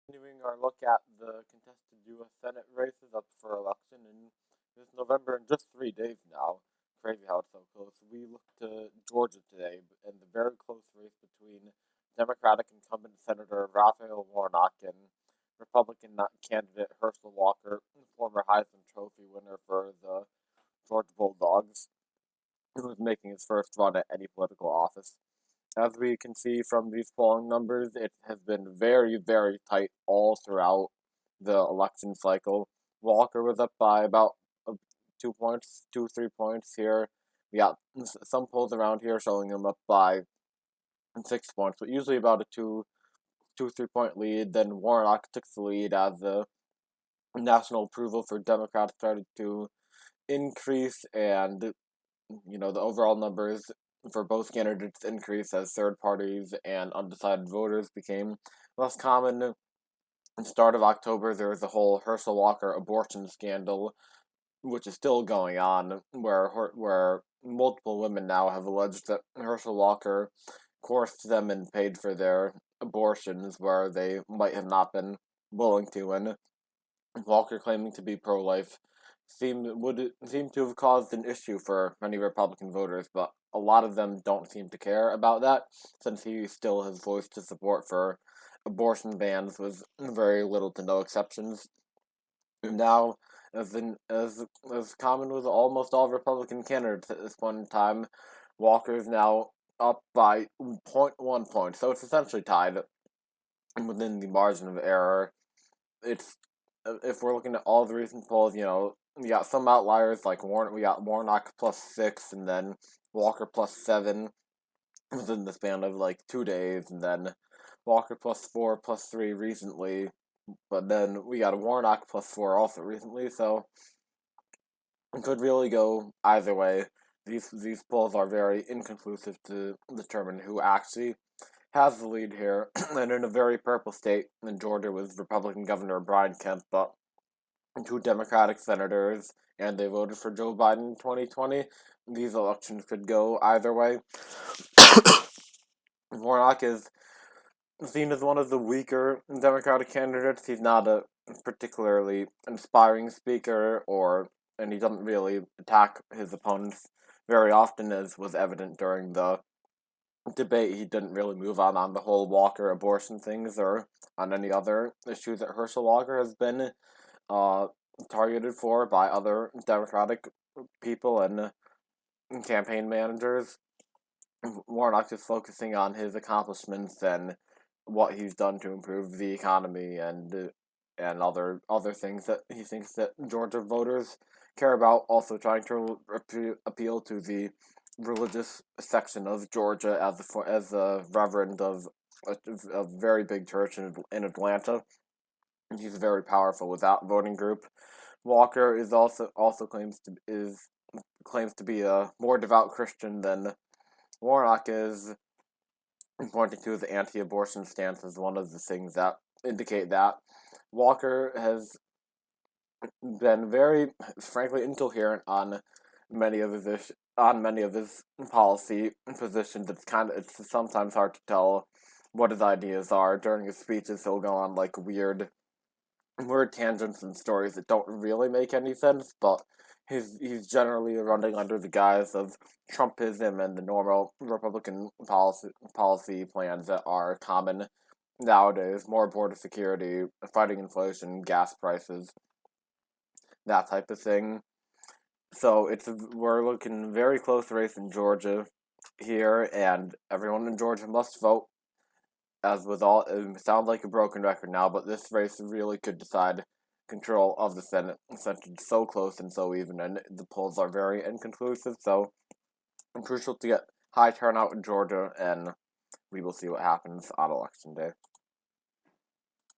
Continuing our look at the contested U.S. Senate races up for election in this November in just 3 days now. Crazy how it's so close. We look to Georgia today and the very close race between Democratic incumbent Senator Raphael Warnock and Republican candidate Herschel Walker, former Heisman Trophy winner for the Georgia Bulldogs, who is making his first run at any political office. As we can see from these polling numbers, it has been very, very tight all throughout the election cycle. Walker was up by about 2 points, 3 points here. We got some polls around here showing him up by 6 points, but usually about a 3 point lead. Then Warnock took the lead as the national approval for Democrats started to increase, and the overall numbers for both candidates increased as third parties and undecided voters became less common. At the start of October, there was the whole Herschel Walker abortion scandal, which is still going on, where multiple women now have alleged that Herschel Walker coerced them and paid for their abortions where they might have not been willing to, and Walker claiming to be pro-life would seem to have caused an issue for many Republican voters, but a lot of them don't seem to care about that, since he still has voiced his support for abortion bans with very little to no exceptions. Now, as common with almost all Republican candidates at this point in time, Walker is now up by zero point 0.1 point, so it's essentially tied within the margin of error. It's If we're looking at all the recent polls, we got some outliers like we got Warnock +6, and then Walker +7 within the span of like 2 days, and then Walker +4, +3 recently, but then we got a Warnock +4 also recently, so it could really go either way. These polls are very inconclusive to determine who actually has the lead here, and in a very purple state in Georgia with Republican Governor Brian Kemp, but two Democratic senators, and they voted for Joe Biden in 2020. These elections could go either way. Warnock is seen as one of the weaker Democratic candidates. He's not a particularly inspiring speaker, and he doesn't really attack his opponents very often, as was evident during the debate. He didn't really move on the whole Walker abortion things or on any other issues that Herschel Walker has been targeted for by other Democratic people and campaign managers. Warnock is focusing on his accomplishments and what he's done to improve the economy and other things that he thinks that Georgia voters care about. Also trying to appeal to the religious section of Georgia as a reverend of a very big church in Atlanta. He's very powerful with that voting group. Walker is also claims to be a more devout Christian than Warnock is, pointing to his anti-abortion stance as one of the things that indicate that. Walker has been very, frankly, incoherent on many of his policy positions. It's sometimes hard to tell what his ideas are. During his speeches, he'll go on like weird tangents and stories that don't really make any sense, but he's generally running under the guise of Trumpism and the normal Republican policy plans that are common nowadays: more border security, fighting inflation, gas prices, that type of thing. So we're looking very close race in Georgia here, and everyone in Georgia must vote. As with all, it sounds like a broken record now, but this race really could decide control of the Senate, since it's so close and so even, and the polls are very inconclusive, so it's crucial to get high turnout in Georgia, and we will see what happens on Election Day.